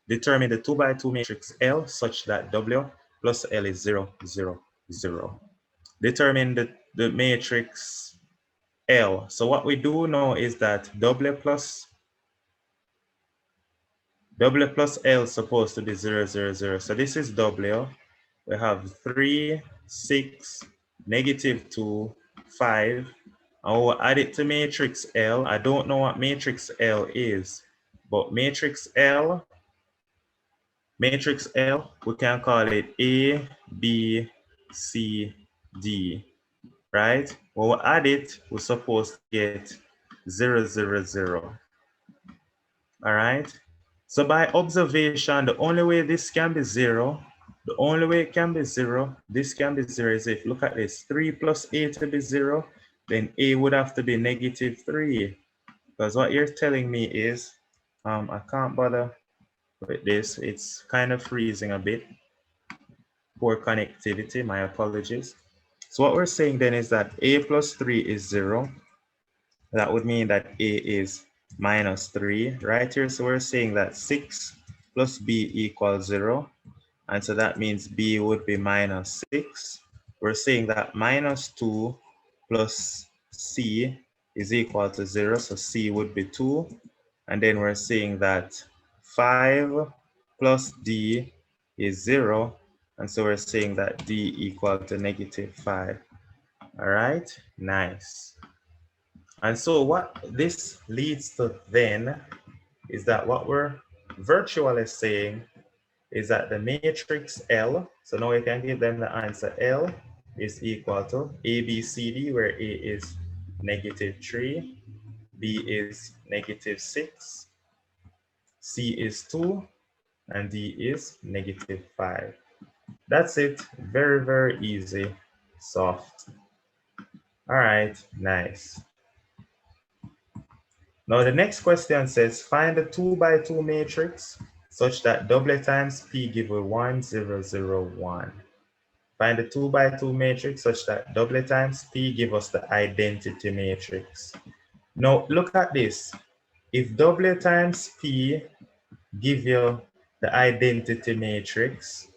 Determine the 2 by 2 matrix L such that W plus L is 0, 0, 0. Determine the matrix L. So what we do know is that W plus L is supposed to be 0, 0, 0. So this is W. We have 3, 6, negative 2, 5. And we'll add it to matrix L. I don't know what matrix L is, but matrix L, we can call it A, B, C, D, right? When we add it, we're supposed to get 0, 0, 0. All right? So by observation, the only way this can be 0, the only way it can be 0, this can be 0 is if, look at this, 3 plus A to be 0, then A would have to be negative 3. Because what you're telling me is, I can't bother with this. It's kind of freezing a bit. Poor connectivity, my apologies. So what we're saying then is that A plus 3 is 0. That would mean that A is minus 3 right here. So we're saying that 6 plus B equals 0. And so that means B would be minus 6. We're saying that minus 2 plus C is equal to 0. So C would be 2. And then we're saying that 5 plus D is 0. And so we're saying that D equal to negative 5. All right, nice. And so what this leads to then is that what we're virtually saying is that the matrix L, so now we can give them the answer L is equal to A, B, C, D, where A is negative 3, B is negative 6, C is 2, and D is negative 5. That's it. Very, very easy, soft. All right, nice. Now the next question says, find the 2 by 2 matrix such that W times P give a 1, 0, 0, 1. Find the 2 by 2 matrix such that W times P give us the identity matrix. Now look at this. If W times P give you the identity matrix,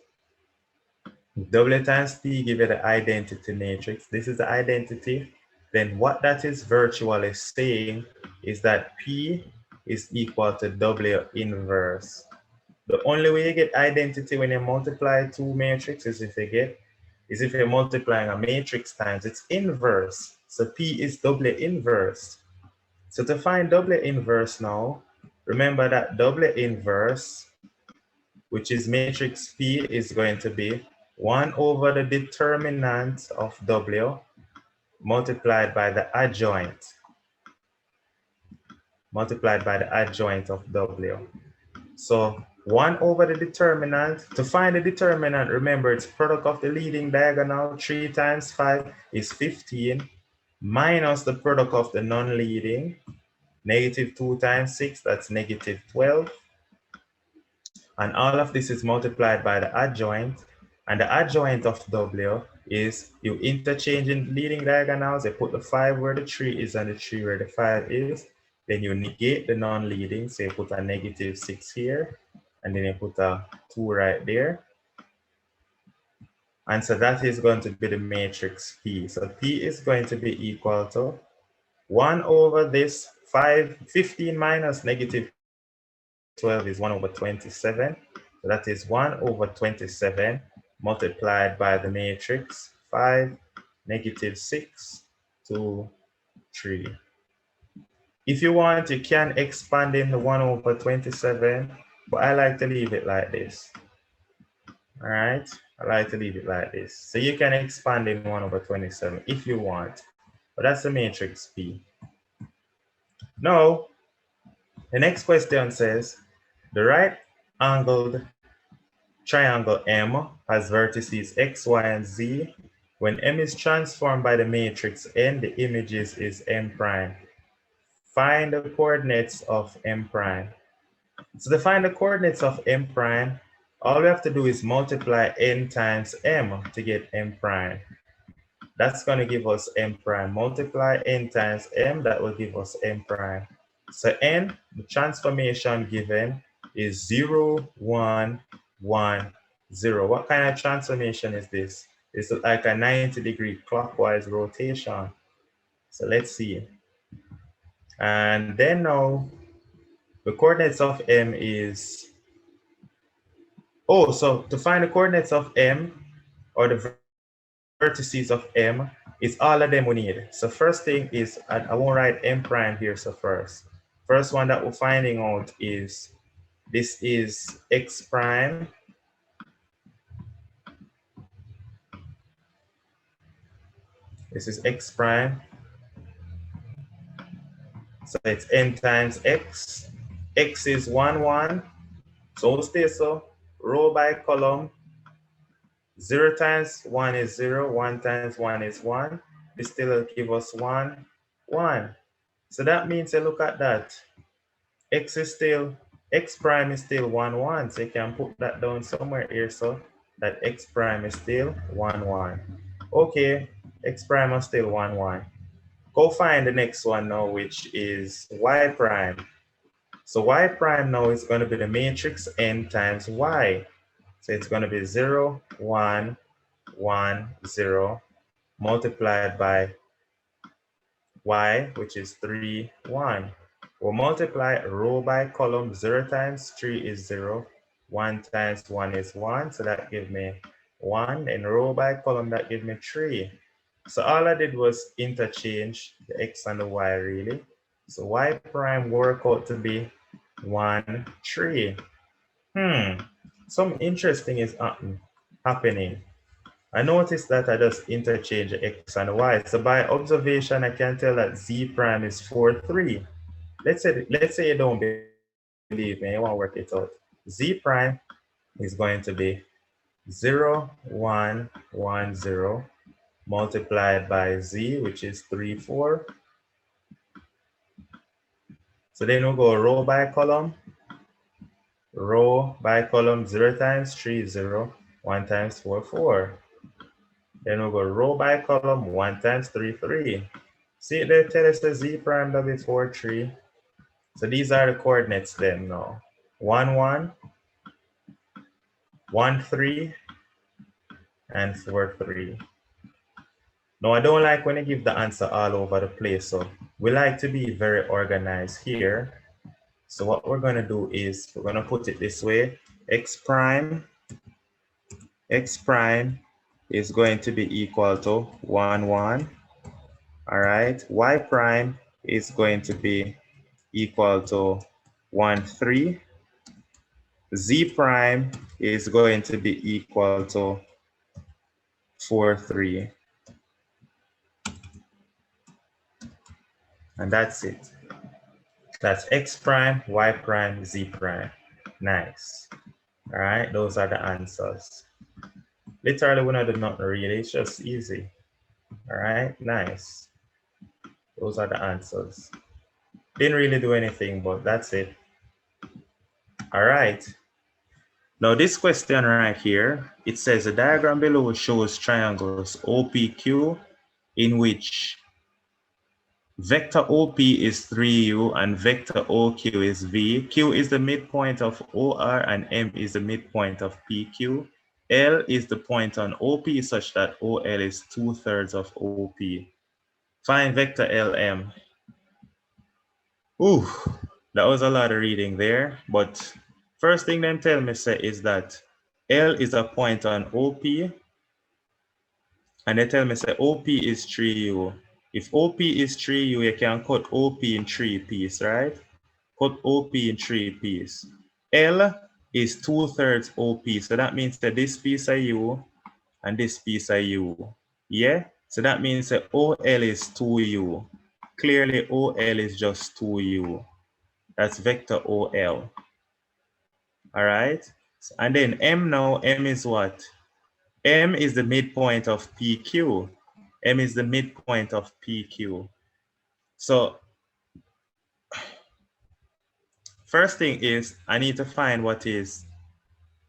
W times P give you the identity matrix, this is the identity, then what that is virtually saying is that P is equal to W inverse. The only way you get identity when you multiply two matrices is if you're multiplying a matrix times its inverse. So P is W inverse. So to find W inverse now, remember that W inverse, which is matrix P, is going to be 1 over the determinant of W multiplied by the adjoint. Multiplied by the adjoint of W. So 1 over the determinant. To find the determinant, remember it's product of the leading diagonal. 3 times 5 is 15, minus the product of the non-leading. Negative 2 times 6, that's negative 12. And all of this is multiplied by the adjoint. And the adjoint of W is you interchange in leading diagonals. You put the 5 where the 3 is and the 3 where the 5 is. Then you negate the non-leading. So you put a negative 6 here. And then you put a 2 right there. And so that is going to be the matrix P. So P is going to be equal to 1 over this 15 minus negative 12 is 1 over 27. So that is 1 over 27 multiplied by the matrix 5, negative 6, 2, 3. If you want, you can expand in the 1 over 27, but I like to leave it like this. All right, I like to leave it like this. So you can expand in 1 over 27 if you want, but that's the matrix P. Now, the next question says, the right-angled triangle M has vertices X, Y, and Z. When M is transformed by the matrix N, the images is M prime. Find the coordinates of M prime. So to find the coordinates of M prime, All we have to do is multiply n times m to get m prime. That's going to give us m prime. Multiply n times m, that will give us m prime. So n, the transformation given is 0, 1, 1, 0. What kind of transformation is this? It's like a 90-degree clockwise rotation. So let's see. And then now, the coordinates of m is, so to find the coordinates of m, or the vertices of m, is all of them we need. So first thing is, I won't write m prime here, so first one that we're finding out is, this is x prime. This is x prime. So it's n times x. X is 1, 1. So we'll stay so, row by column. 0 times 1 is 0, 1 times 1 is 1. This still will give us 1, 1. So that means, look at that. X prime is still 1, 1. So you can put that down somewhere here, so that x prime is still 1, 1. Okay, x prime is still 1, 1. Go find the next one now, which is y prime. So y prime now is going to be the matrix n times y. So it's going to be 0, 1, 1, 0, multiplied by y, which is 3, 1. We'll multiply row by column. 0 times 3 is 0. 1 times 1 is 1. So that gives me 1. And row by column, that gives me 3. So all I did was interchange the x and the y, really. So y prime work out to be 1, 3. Something interesting is happening. I noticed that I just interchange x and y. So by observation, I can tell that z prime is 4, 3. Let's say you don't believe me, you want to work it out. Z prime is going to be 0, 1, 1, 0, multiplied by z, which is 3, 4. So then we'll go row by column. Row by column, 0 times 3 is 0, 1 times 4, 4. Then we'll go row by column, 1 times 3, 3. See, they tell us the z prime of it 4, 3. So these are the coordinates then now. 1, 1, 1, 3, and 4, 3. Now, I don't like when you give the answer all over the place, so we like to be very organized here. So what we're going to do is, we're going to put it this way. X prime is going to be equal to 1, 1. All right. Y prime is going to be equal to 1, 3. Z prime is going to be equal to 4, 3. And that's it. That's x prime, y prime, z prime. Nice. All right, those are the answers. Literally, we're not doing nothing really, it's just easy. All right, nice. Those are the answers. Didn't really do anything, but that's it. All right. Now this question right here, it says the diagram below shows triangles OPQ in which vector OP is 3U and vector OQ is V. Q is the midpoint of OR and M is the midpoint of PQ. L is the point on OP such that OL is 2/3 of OP. Find vector LM. Ooh, that was a lot of reading there, but first thing them tell me say is that L is a point on OP, and they tell me say OP is 3U. If OP is 3U, you can cut OP in 3 pieces, right? Cut OP in 3 pieces. L is 2/3 OP, so that means that this piece of U and this piece of U. Yeah? So that means that OL is 2U. Clearly, OL is just 2U. That's vector OL. All right? And then M now, M is what? M is the midpoint of PQ. M is the midpoint of PQ. So first thing is I need to find what is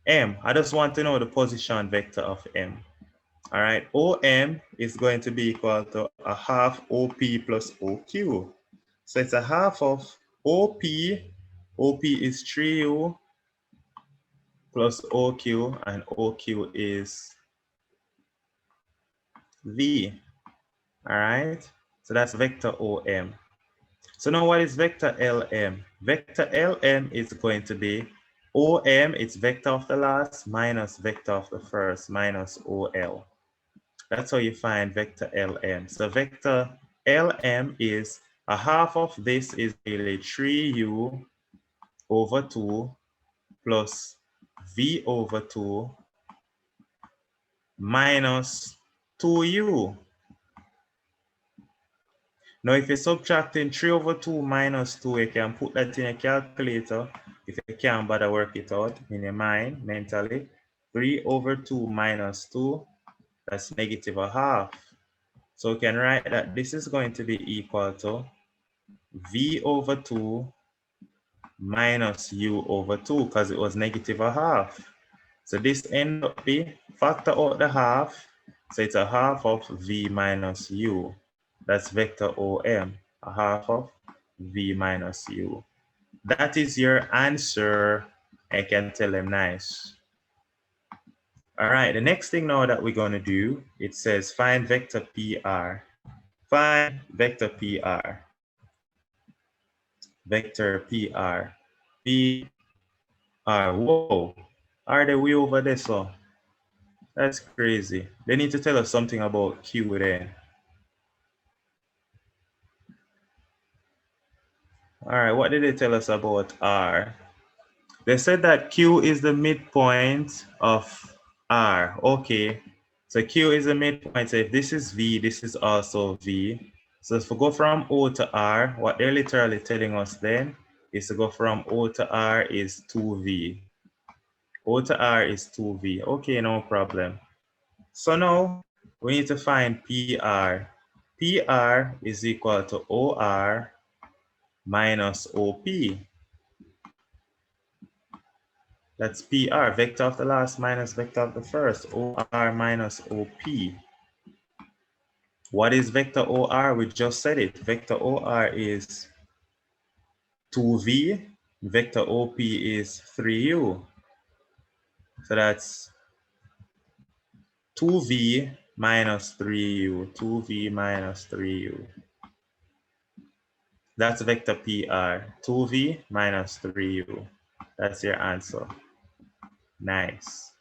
M. I just want to know the position vector of M. All right, OM is going to be equal to a half OP plus OQ. So it's a half of OP. OP is 3U plus OQ, and OQ is V. All right, so that's vector OM. So now what is vector LM? Vector LM is going to be OM, it's vector of the last minus vector of the first minus OL. That's how you find vector LM. So vector LM is a half of this is really 3U over 2 plus V over 2 minus 2U. Now, if you're subtracting 3 over 2 minus 2, you can put that in a calculator. If you can't bother work it out in your mind, mentally, 3 over 2 minus 2, that's negative a half. So we can write that this is going to be equal to V over 2 minus U over 2, because it was negative a half. So this ends up being, factor out the half, so it's a half of V minus U. That's vector OM, a half of V minus U. That is your answer. I can tell them nice. All right, the next thing now that we're going to do, it says find vector PR. Find vector PR. Vector PR. PR. Whoa. Are they way over there, so? That's crazy. They need to tell us something about Q then. All right, what did they tell us about R? They said that Q is the midpoint of R. Okay, so Q is the midpoint. So if this is V, this is also V. So if we go from O to R, what they're literally telling us then is to go from O to R is 2V. O to R is 2V. Okay, no problem. So now we need to find PR. PR is equal to OR minus OP. That's PR, vector of the last minus vector of the first, OR minus OP. What is vector OR? We just said it. Vector OR is 2V, vector OP is 3U. So that's 2V minus 3U, 2V minus 3U. That's vector PR, 2V minus 3U. That's your answer. Nice.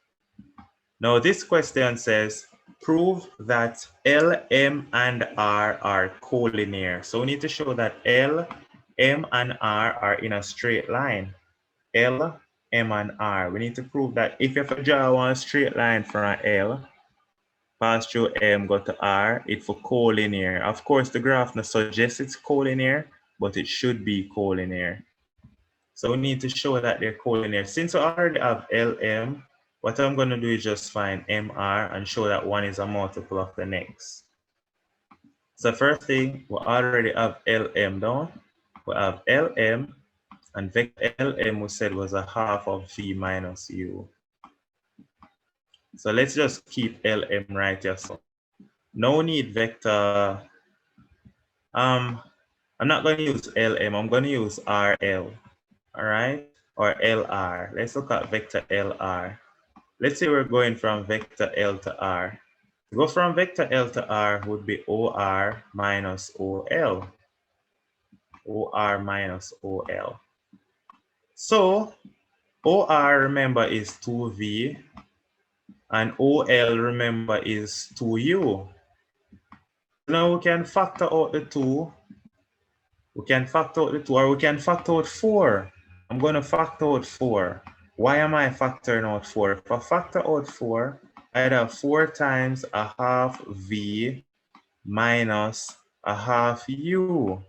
Now this question says, prove that L, M, and R are collinear. So we need to show that L, M, and R are in a straight line. L, M, and R. We need to prove that if you have to draw one straight line from L, pass through M, go to R, it's for collinear. Of course, the graph not suggests it's collinear, but it should be collinear. So we need to show that they're collinear. Since we already have LM, what I'm going to do is just find MR and show that one is a multiple of the next. So first thing, we already have LM down. We have LM, and vector LM we said was a half of V minus U. So let's just keep LM right here. So no need vector. I'm not going to use LM, I'm going to use RL. All right, or LR. Let's look at vector LR. Let's say we're going from vector L to R. To go from vector L to R would be OR minus OL. OR minus OL. So OR, remember, is 2V, and OL, remember, is 2U. Now we can factor out the 2. We can factor out the 2, or we can factor out 4. I'm going to factor out 4. Why am I factoring out 4? If I factor out 4, I'd have 4 times a half V minus a half U.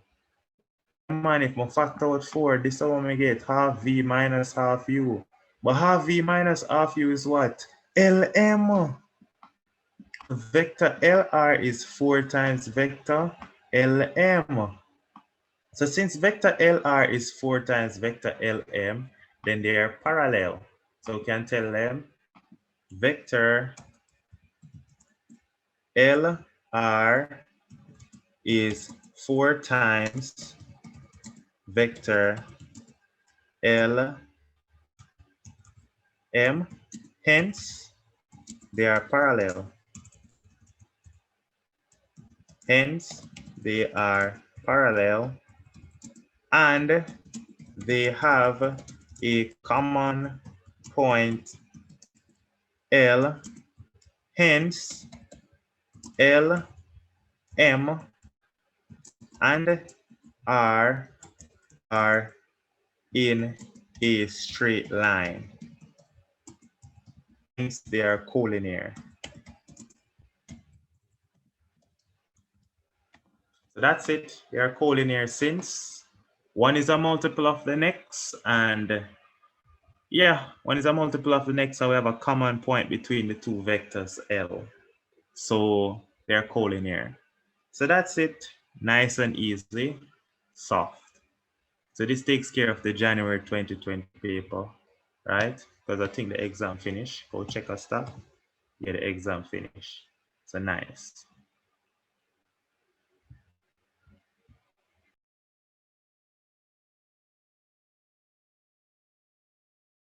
Man, if I factor out 4, this is how I get half V minus half U. But half V minus half U is what? LM. Vector LR is 4 times vector LM. So since vector LR is 4 times vector LM, then they are parallel. So we can tell them vector LR is 4 times vector LM, hence they are parallel. Hence they are parallel and they have a common point L. Hence L, M, and R are in a straight line. Hence they are collinear. So that's it. They are collinear since one is a multiple of the next, and yeah, one is a multiple of the next, so we have a common point between the two vectors L. So they're collinear. So that's it. Nice and easy, soft. So this takes care of the January 2020 paper, right? Because I think the exam finished. Go check our stuff. Yeah, the exam finished. So nice.